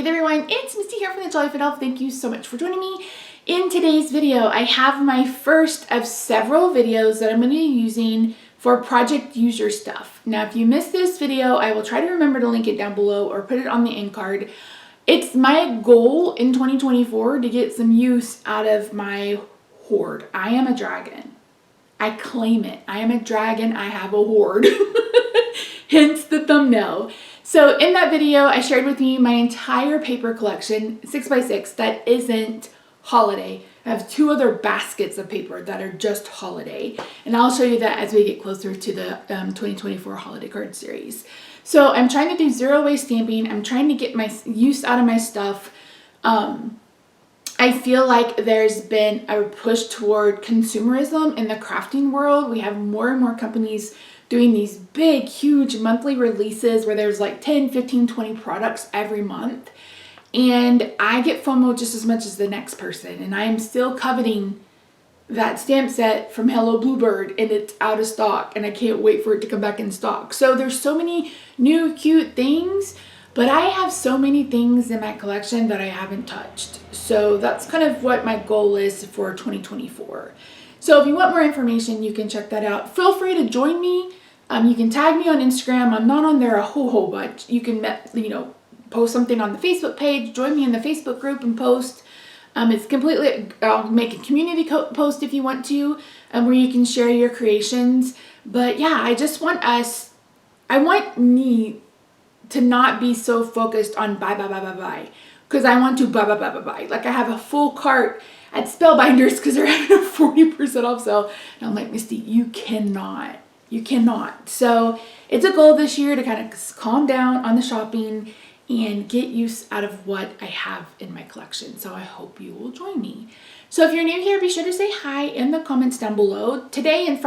Hey there everyone, it's Misty here from TheJollyFatElf. Thank you so much for joining me. In today's video, I have my first of several videos that I'm going to be using for project user stuff. Now, if you missed this video, I will try to remember to link it down below or put it on the end card. It's my goal in 2024 to get some use out of my hoard. I am a dragon. I claim it. I am a dragon. I have a hoard. Hence the thumbnail. So in that video, I shared with you my entire paper collection, 6x6, that isn't holiday. I have two other baskets of paper that are just holiday. And I'll show you that as we get closer to the 2024 holiday card series. So I'm trying to do zero waste stamping. I'm trying to get my use out of my stuff. I feel like there's been a push toward consumerism in the crafting world. We have more and more companies doing these big, huge monthly releases where there's like 10, 15, 20 products every month. And I get FOMO just as much as the next person. And I am still coveting that stamp set from Hello Bluebird, and it's out of stock and I can't wait for it to come back in stock. So there's so many new cute things, but I have so many things in my collection that I haven't touched. So that's kind of what my goal is for 2024. So if you want more information, you can check that out. Feel free to join me. You can tag me on Instagram. I'm not on there a whole bunch. You can, post something on the Facebook page, join me in the Facebook group and post. It's completely, I'll make a community post if you want to, where you can share your creations. But yeah, I want me to not be so focused on buy, because I want to buy. Like I have a full cart at Spellbinders because they're having a 40% off sale. And I'm like, Misty, you cannot. So it's a goal this year to kind of calm down on the shopping and get use out of what I have in my collection. So I hope you will join me. So if you're new here, be sure to say hi in the comments down below. Today and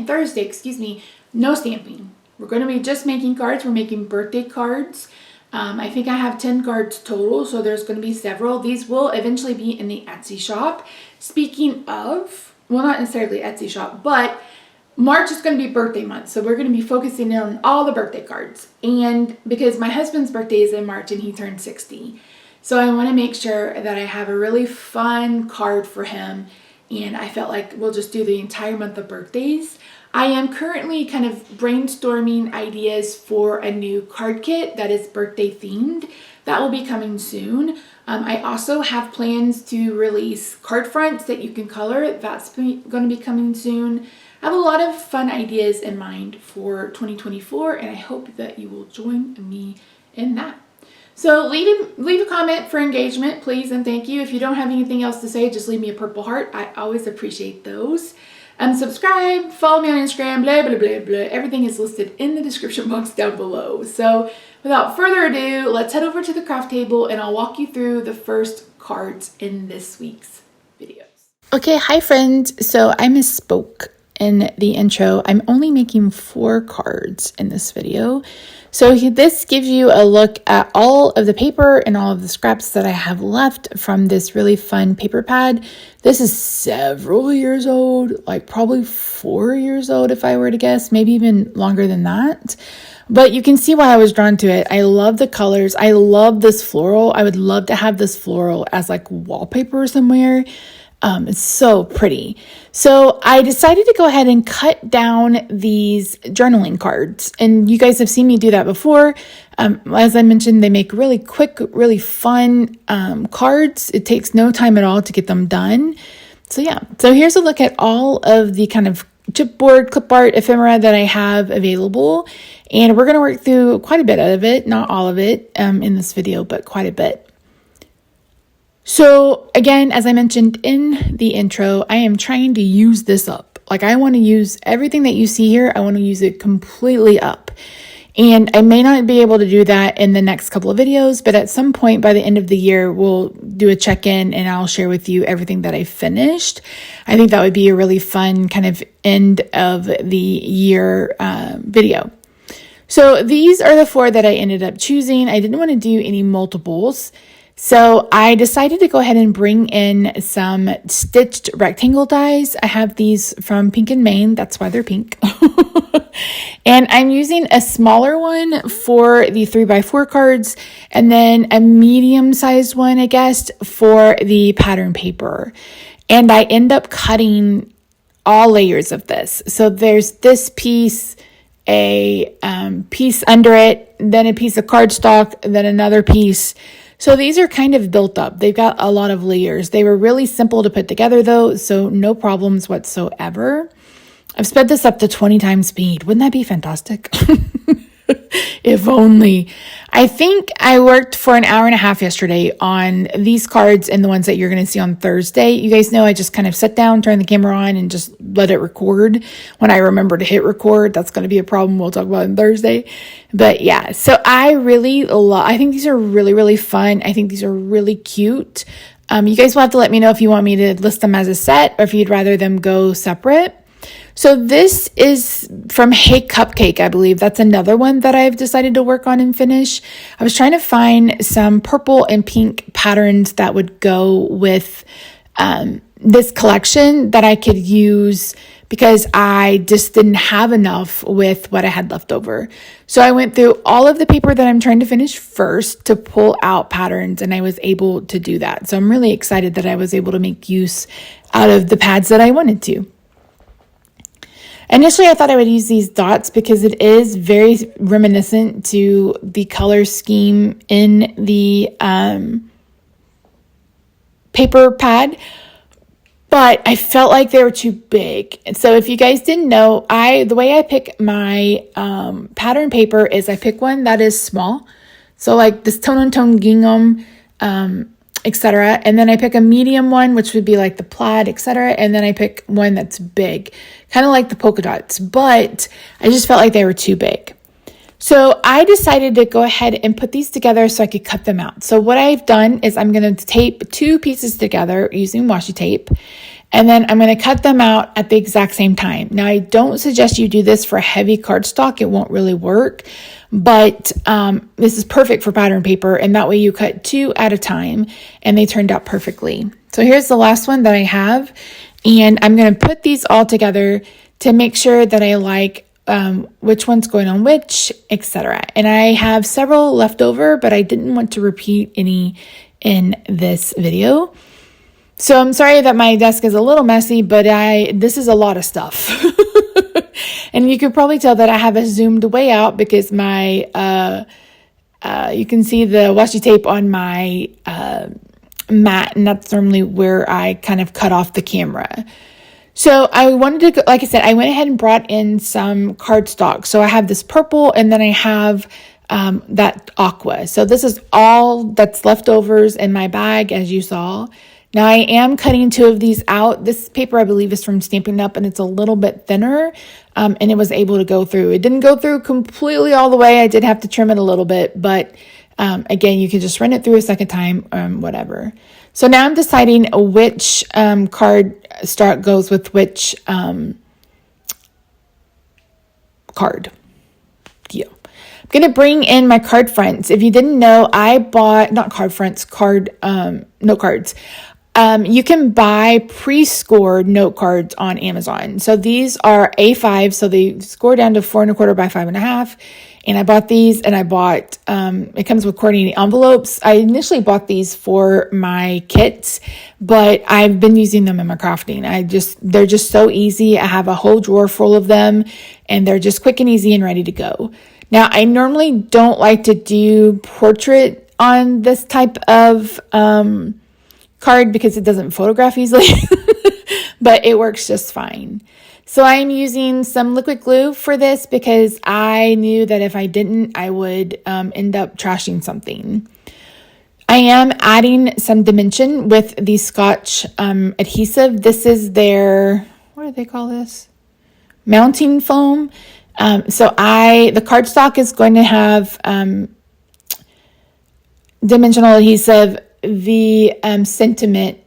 Thursday, no stamping. We're going to be just making cards. We're making birthday cards. I think I have 10 cards total, so there's going to be several. These will eventually be in the Etsy shop. Speaking of, well, not necessarily Etsy shop, but March is going to be birthday month, so we're going to be focusing on all the birthday cards. And because my husband's birthday is in March and he turned 60, so I want to make sure that I have a really fun card for him, and I felt like we'll just do the entire month of birthdays. I am currently kind of brainstorming ideas for a new card kit that is birthday themed. That will be coming soon. I also have plans to release card fronts that you can color. That's going to be coming soon. I have a lot of fun ideas in mind for 2024, and I hope that you will join me in that. So leave a comment for engagement, please, and thank you. If you don't have anything else to say, just leave me a purple heart. I always appreciate those. Subscribe, follow me on Instagram, blah, blah, blah, blah. Everything is listed in the description box down below. So without further ado, let's head over to the craft table and I'll walk you through the first cards in this week's videos. Okay, hi friends. So I misspoke in the intro. I'm only making 4 cards in this video. So this gives you a look at all of the paper and all of the scraps that I have left from this really fun paper pad. This is several years old, like probably 4 years old if I were to guess, maybe even longer than that. But you can see why I was drawn to it. I love the colors. I love this floral. I would love to have this floral as like wallpaper somewhere. It's so pretty. So I decided to go ahead and cut down these journaling cards. And you guys have seen me do that before. As I mentioned, they make really quick, really fun cards. It takes no time at all to get them done. So yeah, so here's a look at all of the kind of chipboard, clip art, ephemera that I have available. And we're going to work through quite a bit of it, not all of it in this video, but quite a bit. So again, as I mentioned in the intro, I am trying to use this up. Like I want to use everything that you see here. I want to use it completely up. And I may not be able to do that in the next couple of videos, but at some point by the end of the year, we'll do a check-in and I'll share with you everything that I finished. I think that would be a really fun kind of end of the year video. So these are the 4 that I ended up choosing. I didn't want to do any multiples. So I decided to go ahead and bring in some stitched rectangle dies. I have these from Pink and Maine. That's why they're pink. And I'm using a smaller one for the 3x4 cards and then a medium-sized one, I guess, for the pattern paper. And I end up cutting all layers of this. So there's this piece, a piece under it, then a piece of cardstock, then another piece. So these are kind of built up. They've got a lot of layers. They were really simple to put together though, so no problems whatsoever. I've sped this up to 20 times speed. Wouldn't that be fantastic? If only. I think I worked for an hour and a half yesterday on these cards and the ones that you're going to see on Thursday. You guys know I just kind of sit down, turn the camera on, and just let it record. When I remember to hit record, that's going to be a problem we'll talk about on Thursday. But yeah, so I think these are really, really fun. I think these are really cute. You guys will have to let me know if you want me to list them as a set or if you'd rather them go separate. So this is from Hey Cupcake, I believe. That's another one that I've decided to work on and finish. I was trying to find some purple and pink patterns that would go with this collection that I could use because I just didn't have enough with what I had left over. So I went through all of the paper that I'm trying to finish first to pull out patterns, and I was able to do that. So I'm really excited that I was able to make use out of the pads that I wanted to. Initially, I thought I would use these dots because it is very reminiscent to the color scheme in the paper pad, but I felt like they were too big. And so if you guys didn't know, the way I pick my pattern paper is I pick one that is small. So like this tone-on-tone gingham, etc. And then I pick a medium one, which would be like the plaid, etc. And then I pick one that's big, kind of like the polka dots, but I just felt like they were too big. So I decided to go ahead and put these together so I could cut them out. So what I've done is I'm going to tape two pieces together using washi tape, and then I'm going to cut them out at the exact same time. Now, I don't suggest you do this for heavy cardstock. It won't really work, but this is perfect for pattern paper, and that way you cut two at a time, and they turned out perfectly. So here's the last one that I have, and I'm going to put these all together to make sure that I like which one's going on which, etc. And I have several left over, but I didn't want to repeat any in this video. So I'm sorry that my desk is a little messy, but this is a lot of stuff. And you could probably tell that I have it zoomed way out because my you can see the washi tape on my mat, and that's normally where I kind of cut off the camera. So I wanted to, like I said, I went ahead and brought in some cardstock. So I have this purple, and then I have that aqua. So this is all that's leftovers in my bag, as you saw. Now I am cutting two of these out. This paper, I believe, is from Stampin' Up, and it's a little bit thinner, and it was able to go through. It didn't go through completely all the way. I did have to trim it a little bit, but again, you can just run it through a second time, whatever. So now I'm deciding which cardstock goes with which card. Deal. I'm going to bring in my card fronts. If you didn't know, I bought, not card fronts, note cards. You can buy pre-scored note cards on Amazon. So these are A5, so they score down to 4 1/4 by 5 1/2. And I bought these, and I bought, it comes with coordinating envelopes. I initially bought these for my kits, but I've been using them in my crafting. They're just so easy. I have a whole drawer full of them, and they're just quick and easy and ready to go. Now, I normally don't like to do portrait on this type of card because it doesn't photograph easily, but it works just fine. So I'm using some liquid glue for this because I knew that if I didn't, I would end up trashing something. I am adding some dimension with the Scotch adhesive. This is their, what do they call this? Mounting foam. So the cardstock is going to have dimensional adhesive. The sentiment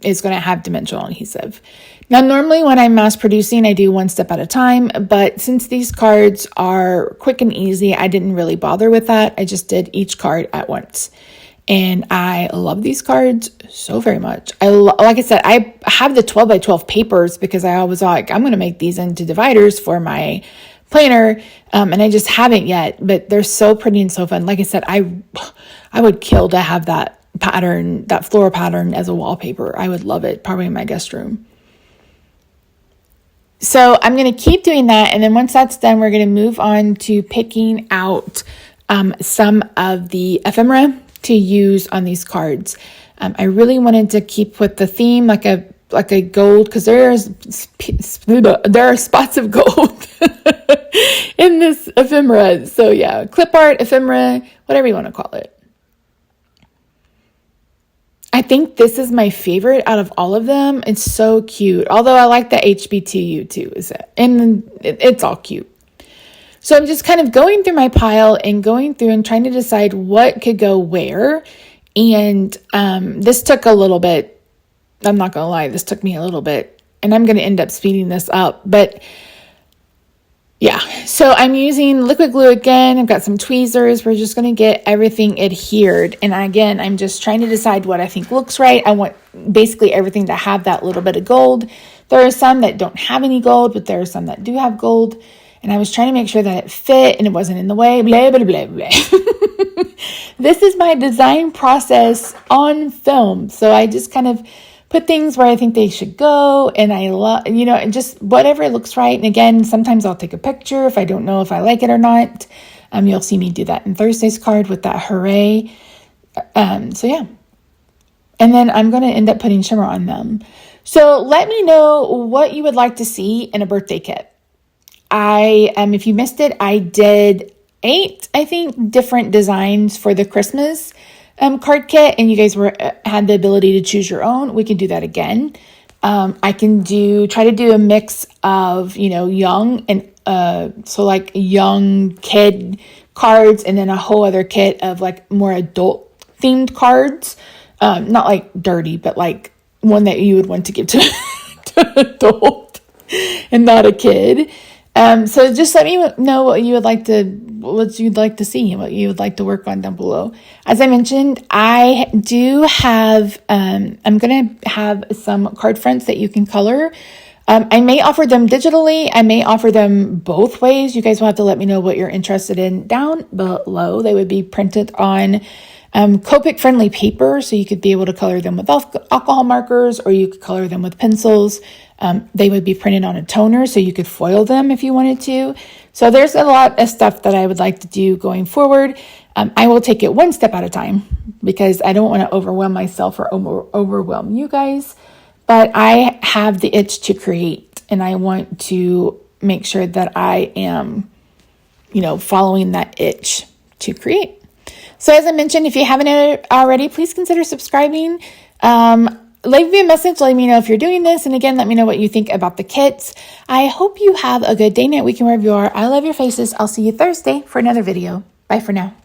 is going to have dimensional adhesive. Now, normally when I'm mass producing, I do one step at a time, but since these cards are quick and easy, I didn't really bother with that. I just did each card at once. And I love these cards so very much. Like I said, I have the 12 by 12 papers because I was like, I'm going to make these into dividers for my planner. And I just haven't yet, but they're so pretty and so fun. Like I said, I would kill to have that pattern, that floral pattern as a wallpaper. I would love it, probably in my guest room. So I'm going to keep doing that. And then once that's done, we're going to move on to picking out some of the ephemera to use on these cards. I really wanted to keep with the theme, like a gold, because there are spots of gold in this ephemera. So yeah, clip art, ephemera, whatever you want to call it. I think this is my favorite out of all of them. It's so cute. Although I like the HBTU too, and it's all cute. So I'm just kind of going through my pile and going through and trying to decide what could go where. And this took a little bit. I'm not going to lie. This took me a little bit. And I'm going to end up speeding this up. But yeah, so I'm using liquid glue again. I've got some tweezers. We're just going to get everything adhered. And again, I'm just trying to decide what I think looks right. I want basically everything to have that little bit of gold. There are some that don't have any gold, but there are some that do have gold. And I was trying to make sure that it fit and it wasn't in the way. Blah, blah, blah, blah. This is my design process on film. So I just kind of put things where I think they should go. And I love, and just whatever looks right. And again, sometimes I'll take a picture if I don't know if I like it or not. You'll see me do that in Thursday's card with that hooray. So yeah. And then I'm going to end up putting shimmer on them. So let me know what you would like to see in a birthday kit. If you missed it, I did 8, I think, different designs for the Christmas card kit, and you guys had the ability to choose your own. We can do that again. I can try to do a mix of, young and so like young kid cards, and then a whole other kit of like more adult themed cards. Not like dirty, but like one that you would want to give to an adult and not a kid. So just let me know what you'd like to see, what you would like to work on down below. As I mentioned, I do have, I'm going to have some card fronts that you can color. I may offer them digitally. I may offer them both ways. You guys will have to let me know what you're interested in down below. They would be printed on Copic friendly paper, so you could be able to color them with alcohol markers, or you could color them with pencils. They would be printed on a toner, so you could foil them if you wanted to. So there's a lot of stuff that I would like to do going forward. I will take it one step at a time because I don't want to overwhelm myself or overwhelm you guys. But I have the itch to create, and I want to make sure that I am, following that itch to create. So as I mentioned, if you haven't already, please consider subscribing. Leave me a message, let me know if you're doing this. And again, let me know what you think about the kits. I hope you have a good day, night, weekend, wherever you are. I love your faces. I'll see you Thursday for another video. Bye for now.